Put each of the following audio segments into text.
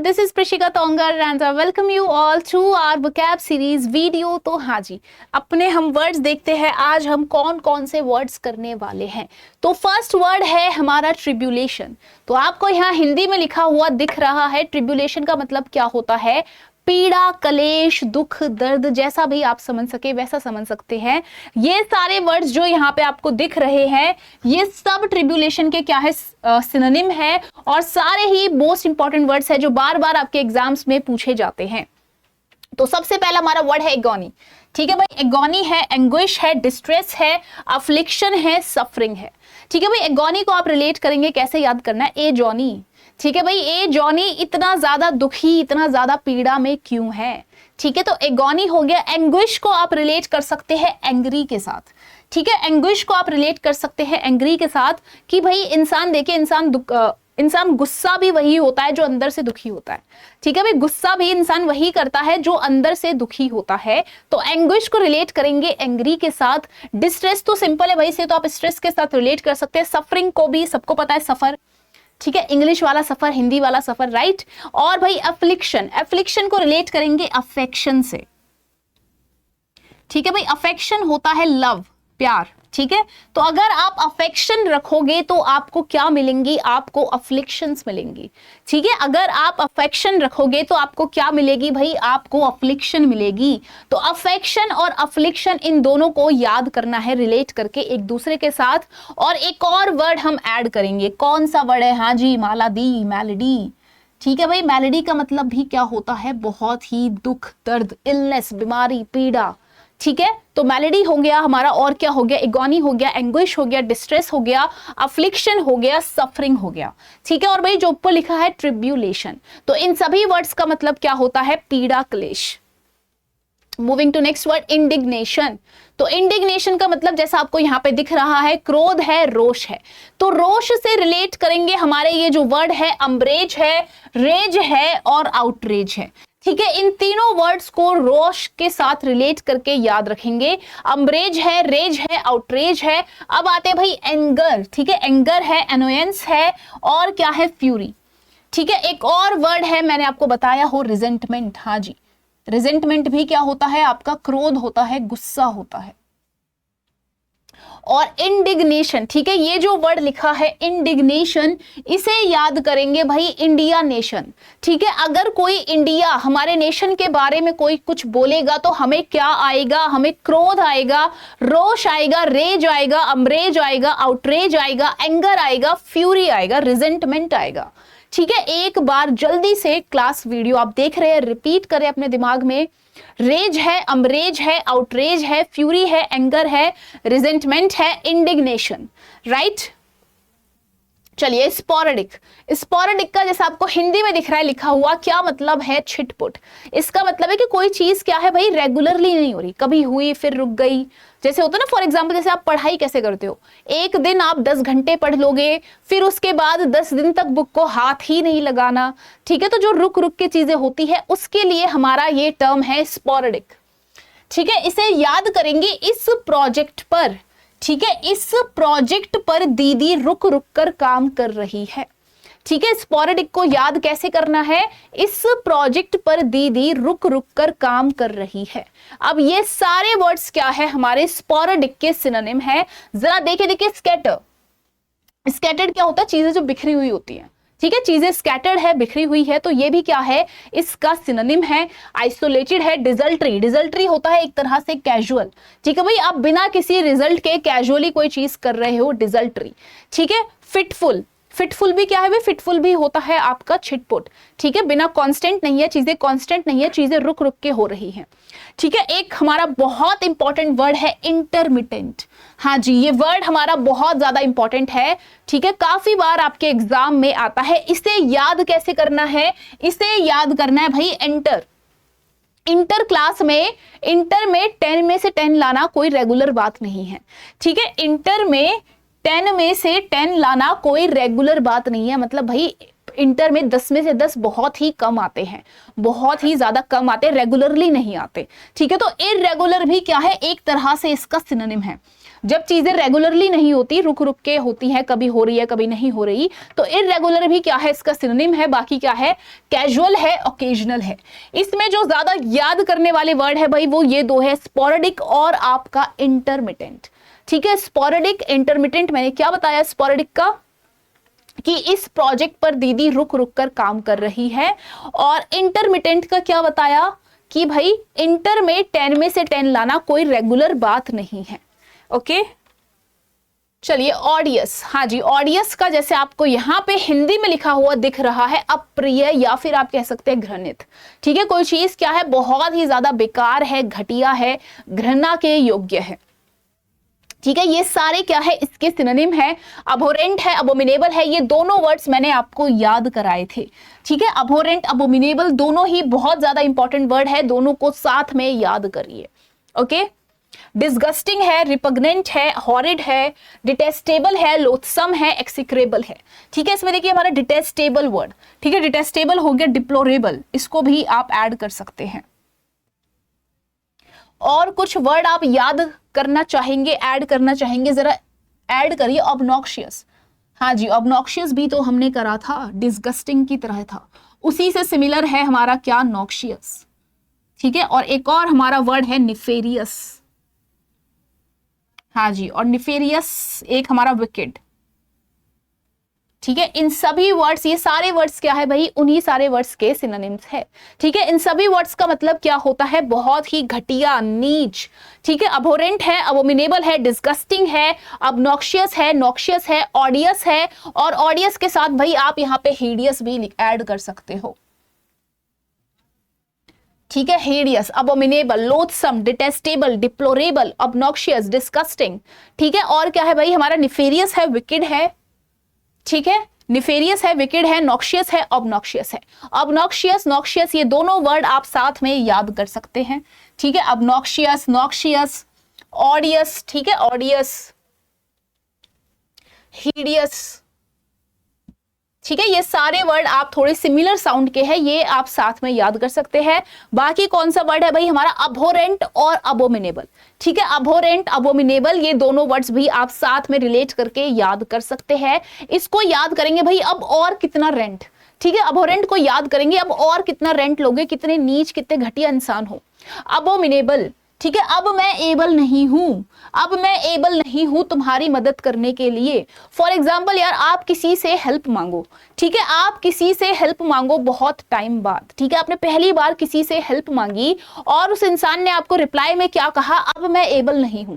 this is Prishika Tongar and I welcome you all to our vocab series video। तो हाँ जी, अपने हम words देखते हैं आज हम कौन कौन से वर्ड्स करने वाले हैं। तो फर्स्ट वर्ड है हमारा ट्रिब्यूलेशन। तो आपको यहाँ हिंदी में लिखा हुआ दिख रहा है। ट्रिब्यूलेशन का मतलब क्या होता है? पीड़ा, कलेश, दुख, दर्द, जैसा भी आप समझ सके वैसा समझ सकते हैं। ये सारे वर्ड्स जो यहाँ पे आपको दिख रहे हैं ये सब ट्रिब्यूलेशन के क्या है? सिनोनिम है और सारे ही मोस्ट इंपॉर्टेंट वर्ड्स है जो बार बार आपके एग्जाम्स में पूछे जाते हैं। तो सबसे पहला हमारा वर्ड है एगोनी। ठीक है भाई, एगोनी है, एंग्विश है, डिस्ट्रेस है, अफ्लिक्शन है, सफरिंग है। ठीक है भाई, एगोनी को आप रिलेट करेंगे, कैसे याद करना है? ए जॉनी। ठीक है भाई, ए जॉनी इतना ज्यादा दुखी, इतना ज्यादा पीड़ा में क्यों है? ठीक है, तो एगोनी हो गया। एंग्विश को आप रिलेट कर सकते हैं एंग्री के साथ। ठीक है, एंग्विश को आप रिलेट कर सकते हैं एंग्री के साथ कि भाई इंसान देखिए, इंसान गुस्सा भी वही होता है जो अंदर से दुखी होता है। ठीक है भाई, गुस्सा भी इंसान वही करता है जो अंदर से दुखी होता है। तो एंग्विश को रिलेट करेंगे एंग्री के साथ। डिस्ट्रेस तो सिंपल है भाई, से तो आप स्ट्रेस के साथ रिलेट कर सकते हैं। सफरिंग को भी सबको पता है, सफर। ठीक है, इंग्लिश वाला सफर, हिंदी वाला सफर, राइट। और भाई अफ्लिक्शन, अफ्लिक्शन को रिलेट करेंगे अफेक्शन से। ठीक है भाई, अफेक्शन होता है लव, प्यार। ठीक है, तो अगर आप अफेक्शन रखोगे तो आपको क्या मिलेंगी? आपको अफ्लिक्शंस मिलेंगी। ठीक है, अगर आप अफेक्शन रखोगे तो आपको क्या मिलेगी भाई? आपको अफ्लिक्शन मिलेगी। तो अफेक्शन और अफ्लिक्शन इन दोनों को याद करना है रिलेट करके एक दूसरे के साथ। और एक और वर्ड हम ऐड करेंगे। कौन सा वर्ड है? हाँ जी, मालादी, मेलोडी। ठीक है भाई, मेलोडी का मतलब भी क्या होता है? बहुत ही दुख, दर्द, इलनेस, बीमारी, पीड़ा। ठीक है, तो मेलोडी हो गया हमारा, और क्या हो गया? एगोनी हो गया, एंग्विश हो गया, डिस्ट्रेस हो गया, अफ्लिक्शन हो गया, सफरिंग हो गया। ठीक है, और भाई जो ऊपर लिखा है ट्रिब्यूलेशन, तो इन सभी वर्ड्स का मतलब क्या होता है? पीड़ा, क्लेश। Moving to next word, indignation. तो इंडिग्नेशन का मतलब जैसा आपको यहाँ पे दिख रहा है, क्रोध है, रोष है। तो रोष से रिलेट करेंगे हमारे ये जो वर्ड है, अम्ब्रेज है, रेज है और आउटरेज है। ठीक है, इन तीनों वर्ड्स को रोष के साथ रिलेट करके याद रखेंगे। अम्ब्रेज है, रेज है, आउटरेज है। अब आते हैं भाई एंगर। ठीक है, एंगर है, एनोयंस है और क्या है? फ्यूरी। ठीक है, एक और वर्ड है, मैंने आपको बताया हो, रिजेंटमेंट। हाँ जी, रिजेंटमेंट भी क्या होता है? आपका क्रोध होता है, गुस्सा होता है। और इंडिग्नेशन, ठीक है, ये जो वर्ड लिखा है इंडिग्नेशन, इसे याद करेंगे भाई इंडिया नेशन। ठीक है, अगर कोई इंडिया, हमारे नेशन के बारे में कोई कुछ बोलेगा तो हमें क्या आएगा? हमें क्रोध आएगा, रोष आएगा, रेज आएगा, अम्ब्रेज आएगा, आउटरेज आएगा, एंगर आएगा, फ्यूरी आएगा, रिजेंटमेंट आएगा। ठीक है, एक बार जल्दी से क्लास वीडियो आप देख रहे हैं, रिपीट करें अपने दिमाग में। रेज है, अम्ब्रेज है, आउटरेज है, फ्यूरी है, एंगर है, रिजेंटमेंट है, इंडिग्नेशन, राइट। चलिए स्पोरेडिक। स्पोरेडिक का जैसा आपको हिंदी में दिख रहा है लिखा हुआ, क्या मतलब है? छिटपुट। इसका मतलब है कि कोई चीज क्या है भाई? रेगुलरली नहीं हो रही, कभी हुई फिर रुक गई। जैसे होता है ना, फॉर एग्जाम्पल जैसे आप पढ़ाई कैसे करते हो, एक दिन आप 10 घंटे पढ़ लोगे, फिर उसके बाद 10 दिन तक बुक को हाथ ही नहीं लगाना। ठीक है, तो जो रुक रुक के चीजें होती है उसके लिए हमारा ये टर्म है स्पोरेडिक। ठीक है, इसे याद करेंगे इस प्रोजेक्ट पर। ठीक है, इस प्रोजेक्ट पर दीदी रुक रुक कर काम कर रही है। ठीक है, स्पोरेडिक को याद कैसे करना है? इस प्रोजेक्ट पर दीदी रुक रुक कर काम कर रही है। अब ये सारे वर्ड्स क्या है? हमारे स्पोरेडिक के सिनोनिम है। जरा देखिए, स्कैटर। स्कैटर्ड क्या होता है? चीजें जो बिखरी हुई होती है। ठीक है, चीजें स्कैटर्ड है, बिखरी हुई है, तो ये भी क्या है? इसका सिनोनिम है। आइसोलेटेड है, डिजल्ट्री। डिजल्ट्री होता है एक तरह से कैजुअल। ठीक है भाई, आप बिना किसी रिजल्ट के कैजुअली कोई चीज कर रहे हो, डिजल्ट्री। ठीक है, फिटफुल। फिटफुल भी क्या है भाई? फिटफुल भी होता है आपका छिटपुट। ठीक है, बिना कांस्टेंट नहीं है, चीजें कांस्टेंट नहीं है, चीजें रुक रुक के हो रही हैं। ठीक है, एक हमारा बहुत इंपॉर्टेंट वर्ड है इंटरमिटेंट। हाँ जी, ये वर्ड हमारा बहुत ज्यादा इंपॉर्टेंट है। ठीक है, काफी बार आपके एग्जाम में आता है। इसे याद कैसे करना है? इसे याद करना है भाई एंटर। इंटर क्लास में, इंटर में 10 में से 10 लाना कोई रेगुलर बात नहीं है। ठीक है, इंटर में 10 में से 10 लाना कोई रेगुलर बात नहीं है। मतलब भाई इंटर में 10 में से 10 बहुत ही कम आते हैं, बहुत ही ज्यादा कम आते हैं, रेगुलरली नहीं आते। ठीक है, तो इररेगुलर भी क्या है? एक तरह से इसका सिनोनिम है। जब चीजें रेगुलरली नहीं होती, रुक रुक के होती है, कभी हो रही है कभी नहीं हो रही, तो इररेगुलर भी क्या है, इसका सिनोनिम है। बाकी क्या है, कैजुअल है, ओकेजनल है। इसमें जो ज्यादा याद करने वाले वर्ड है भाई वो ये दो है, स्पोरेडिक और आपका इंटरमिटेंट। ठीक है, स्पोरेडिक इंटरमिटेंट, मैंने क्या बताया स्पोरेडिक का, कि इस प्रोजेक्ट पर दीदी रुक रुक कर काम कर रही है। और इंटरमिटेंट का क्या बताया कि भाई इंटर में 10 में से 10 लाना कोई रेगुलर बात नहीं है। ओके, चलिए ऑडियस, हाँ जी, ऑडियस का जैसे आपको यहां पे हिंदी में लिखा हुआ दिख रहा है, अप्रिय या फिर आप कह सकते हैं घृणित। ठीक है, कोई चीज क्या है, बहुत ही ज्यादा बेकार है, घटिया है, घृणा के योग्य है। ठीक है, ये सारे क्या है, इसके सिनोनिम है। अबोरेंट है, अबोमिनेबल है, ये दोनों वर्ड्स मैंने आपको याद कराए थे। ठीक है, अबोरेंट, अबोमिनेबल दोनों ही बहुत ज्यादा इंपॉर्टेंट वर्ड है, दोनों को साथ में याद करिए। ओके, डिस्गस्टिंग है, रिपग्नेंट है, हॉरिड है, डिटेस्टेबल है, लोथसम है, एक्सिक्रेबल है। ठीक है, इसमें देखिए हमारा डिटेस्टेबल वर्ड, ठीक है, डिटेस्टेबल हो गया, डिप्लोरेबल, इसको भी आप ऐड कर सकते हैं। और कुछ वर्ड आप याद करना चाहेंगे, ऐड करना चाहेंगे, जरा ऐड करिए। ऑब्नॉक्शियस, हाँ जी, ऑब्नॉक्शियस भी तो हमने करा था, डिस्गस्टिंग की तरह था, उसी से सिमिलर है हमारा क्या, नॉक्शियस। ठीक है, और एक और हमारा वर्ड है निफेरियस, हाँ जी, और निफेरियस एक हमारा विकेड। ठीक है, इन सभी वर्ड्स, ये सारे वर्ड्स क्या है भाई, उन्हीं सारे वर्ड्स के सिनोनिम्स है। ठीक है, इन सभी वर्ड्स का मतलब क्या होता है, बहुत ही घटिया, नीच। ठीक है, अबोरेंट है, अबोमिनेबल है, डिस्गस्टिंग है, ऑब्नॉक्शियस है, नॉक्शियस है, ऑडियस है, और ऑडियस के साथ भाई आप यहाँ पे हीडियस भी ऐड कर सकते हो। ठीक है, hideous, abominable, loathsome, detestable, deplorable, obnoxious, disgusting. ठीक है, और क्या है भाई हमारा, निफेरियस है, विकेड है। ठीक है, निफेरियस है, विकेड है, नॉक्शियस है, ऑब्नॉक्शियस है। ऑब्नॉक्शियस, नॉक्शियस, ये दोनों वर्ड आप साथ में याद कर सकते हैं। ठीक है, ऑब्नॉक्शियस, नॉक्शियस, ऑडियस, ठीक है, ऑडियस, हीडियस। ठीक है, ये सारे वर्ड आप थोड़े सिमिलर साउंड के हैं, ये आप साथ में याद कर सकते हैं। बाकी कौन सा वर्ड है भाई हमारा, अबोरेंट और अबोमिनेबल। ठीक है, अबोरेंट, अबोमिनेबल, ये दोनों वर्ड्स भी आप साथ में रिलेट करके याद कर सकते हैं। इसको याद करेंगे भाई, अब और कितना रेंट। ठीक है, अबोरेंट को याद करेंगे, अब और कितना रेंट लोगे, कितने नीच, कितने घटिया इंसान हो। अबोमिनेबल, ठीक है, अब मैं एबल नहीं हूं, अब मैं एबल नहीं हूं तुम्हारी मदद करने के लिए। फॉर एग्जाम्पल यार, आप किसी से हेल्प मांगो, ठीक है, आप किसी से हेल्प मांगो बहुत टाइम बाद, ठीक है, आपने पहली बार किसी से हेल्प मांगी और उस इंसान ने आपको रिप्लाई में क्या कहा, अब मैं एबल नहीं हूं।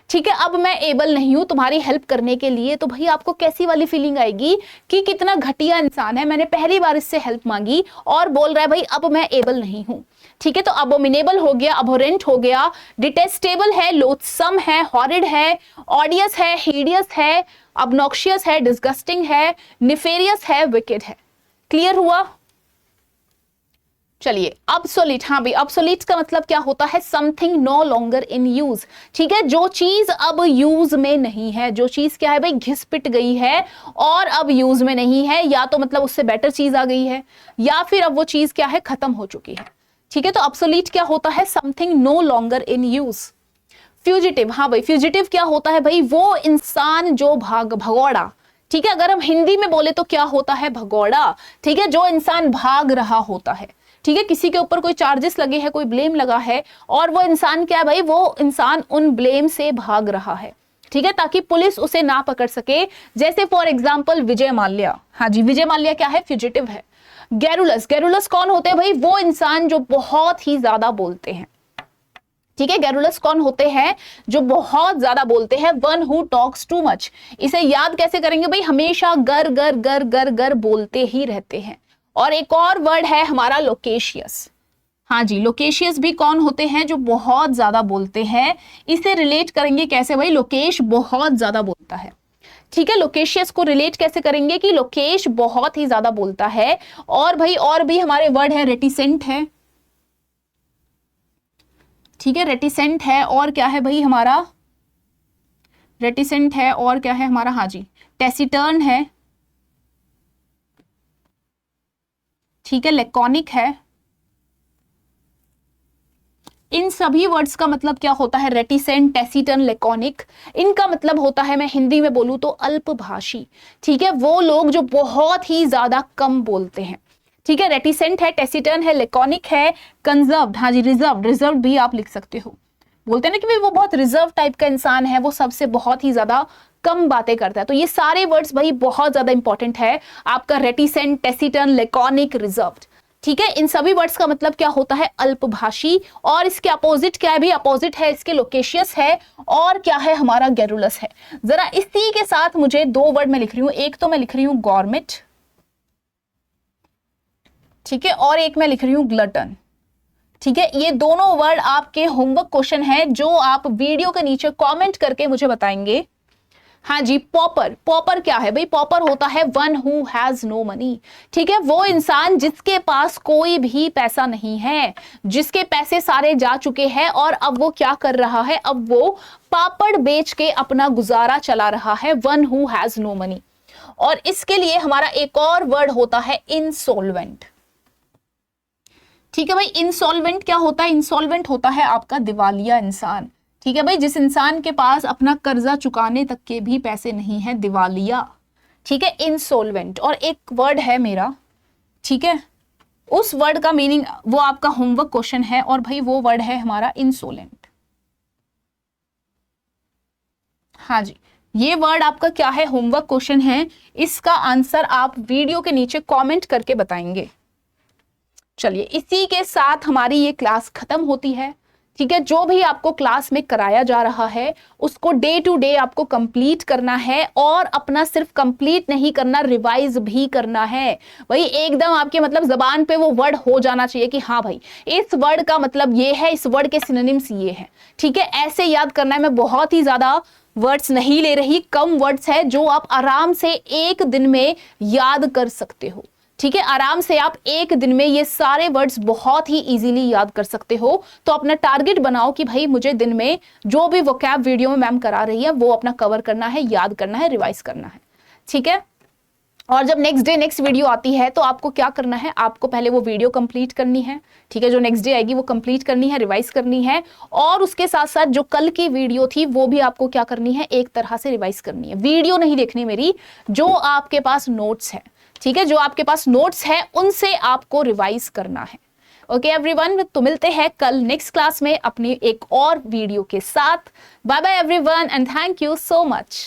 ठीक है, अब मैं एबल नहीं हूं तुम्हारी हेल्प करने के लिए, तो भाई आपको कैसी वाली फीलिंग आएगी कि कितना घटिया इंसान है, मैंने पहली बार इससे हेल्प मांगी और बोल रहा है भाई अब मैं एबल नहीं हूं। ठीक है, तो अबोमिनेबल हो गया, अबोरेंट हो गया, डिटेस्टेबल है, लोथसम है, हॉरिड है, ऑडियस है, हीडियस है, ऑब्नॉक्शियस है, डिस्गस्टिंग है, निफेरियस है, विकेड है। क्लियर हुआ? चलिए, ऑब्सोलीट, हाँ भाई, ऑब्सोलीट का मतलब क्या होता है, something no longer in use. ठीक है, जो चीज अब यूज में नहीं है, जो चीज क्या है भाई, घिस पिट गई है और अब यूज में नहीं है, या तो मतलब उससे बेटर चीज आ गई है, या फिर अब वो चीज क्या है, खत्म हो चुकी है। ठीक है, तो ऑब्सोलीट क्या होता है, something no longer in use. Fugitive, हाँ भाई, फ्यूजिटिव क्या होता है भाई, वो इंसान जो भगौड़ा। ठीक है, अगर हम हिंदी में बोले तो क्या होता है, भगौड़ा। ठीक है, जो इंसान भाग रहा होता है। ठीक है, किसी के ऊपर कोई चार्जेस लगे हैं, कोई ब्लेम लगा है और वो इंसान क्या है भाई, वो इंसान उन ब्लेम से भाग रहा है। ठीक है, ताकि पुलिस उसे ना पकड़ सके। जैसे फॉर एग्जांपल विजय माल्या, हाँ जी, विजय माल्या क्या है, फ्यूजिटिव है। गैरुलस, गैरुलस कौन होते हैं भाई, वो इंसान जो बहुत ही ज्यादा बोलते हैं। ठीक है, गैरुलस कौन होते हैं, जो बहुत ज्यादा बोलते हैं, one who talks too much. इसे याद कैसे करेंगे भाई, हमेशा गर गर गर गर गर बोलते ही रहते हैं। और एक और वर्ड है हमारा लोकेशियस। हाँ जी, लोकेशियस भी कौन होते हैं, जो बहुत ज्यादा बोलते हैं। इसे रिलेट करेंगे कैसे भाई, लोकेश बहुत ज्यादा बोलता है। ठीक है, लोकेशियस को रिलेट कैसे करेंगे कि लोकेश बहुत ही ज्यादा बोलता है। और भाई और भी हमारे वर्ड है, रेटिसेंट है। ठीक है, रेटिसेंट है, और क्या है भाई हमारा, रेटिसेंट है, और क्या है हमारा, हाँ जी, टेसिटर्न है। ठीक है, लेकॉनिक है। इन सभी वर्ड्स का मतलब क्या होता है? Reticent, taciturn, laconic. इनका मतलब होता है, मैं हिंदी में बोलूं तो अल्पभाषी। ठीक है, वो लोग जो बहुत ही ज्यादा कम बोलते हैं। ठीक है, रेटिसेंट है, टेसिटन है, लेकोनिक है, कंजर्व्ड, हाँ जी रिजर्व, रिजर्व भी आप लिख सकते हो। बोलते हैं ना कि भाई वो बहुत रिजर्व टाइप का इंसान है, वो सबसे बहुत ही ज्यादा कम बातें करता है। तो ये सारे वर्ड्स भाई बहुत ज्यादा इंपॉर्टेंट है आपका, रेटिसेंट, टेसिटन, लेकोनिक, रिजर्व्ड। ठीक है, इन सभी वर्ड्स का मतलब क्या होता है? अल्पभाषी। और इसके अपोजिट क्या है भी? अपोजिट है इसके लोकेशियस है, और क्या है हमारा? गैरुलस है। जरा इसी के साथ मुझे दो वर्ड मैं लिख रही हूं, एक तो मैं लिख रही हूं गॉर्मेट, ठीक है, और एक मैं लिख रही हूं ग्लटन। ठीक है, ये दोनों वर्ड आपके होमवर्क क्वेश्चन है जो आप वीडियो के नीचे कमेंट करके मुझे बताएंगे। हाँ जी, पॉपर। पॉपर क्या है भाई? पॉपर होता है one who has no money. ठीक है, वो इंसान जिसके पास कोई भी पैसा नहीं है, जिसके पैसे सारे जा चुके हैं और अब वो क्या कर रहा है? अब वो पापड़ बेच के अपना गुजारा चला रहा है। One who has no money. और इसके लिए हमारा एक और वर्ड होता है इंसॉल्वेंट। ठीक है भाई, इंसॉल्वेंट क्या होता है? इंसॉल्वेंट होता है आपका दिवालिया इंसान। ठीक है भाई, जिस इंसान के पास अपना कर्जा चुकाने तक के भी पैसे नहीं है, दिवालिया। ठीक है, इंसॉल्वेंट। और एक वर्ड है मेरा, ठीक है, उस वर्ड का मीनिंग वो आपका होमवर्क क्वेश्चन है, और भाई वो वर्ड है हमारा इंसोलेंट। हाँ जी, ये वर्ड आपका क्या है? होमवर्क क्वेश्चन है। इसका आंसर आप वीडियो के नीचे कमेंट करके बताएंगे। चलिए, इसी के साथ हमारी ये क्लास खत्म होती है। ठीक है, जो भी आपको क्लास में कराया जा रहा है उसको डे टू डे आपको कंप्लीट करना है, और अपना सिर्फ कंप्लीट नहीं करना, रिवाइज भी करना है। भाई एकदम आपके मतलब जबान पे वो वर्ड हो जाना चाहिए कि हाँ भाई इस वर्ड का मतलब ये है, इस वर्ड के सिनोनिम्स ये है। ठीक है, ऐसे याद करना है। मैं बहुत ही ज्यादा वर्ड्स नहीं ले रही, कम वर्ड्स है जो आप आराम से एक दिन में याद कर सकते हो। ठीक है, आराम से आप एक दिन में ये सारे वर्ड्स बहुत ही इजीली याद कर सकते हो। तो अपना टारगेट बनाओ कि भाई मुझे दिन में जो भी वोकैब वीडियो में मैम करा रही है वो अपना कवर करना है, याद करना है, रिवाइज करना है। ठीक है, और जब नेक्स्ट डे नेक्स्ट वीडियो आती है तो आपको क्या करना है? आपको पहले वो वीडियो कंप्लीट करनी है। ठीक है, जो नेक्स्ट डे आएगी वो कंप्लीट करनी है, रिवाइज करनी है, और उसके साथ साथ जो कल की वीडियो थी वो भी आपको क्या करनी है? एक तरह से रिवाइज करनी है। वीडियो नहीं देखनी मेरी, जो आपके पास नोट्स है। ठीक है, जो आपके पास नोट्स है उनसे आपको रिवाइज करना है। ओके एवरीवन, तो मिलते हैं कल नेक्स्ट क्लास में अपनी एक और वीडियो के साथ। Bye bye everyone and thank you so much.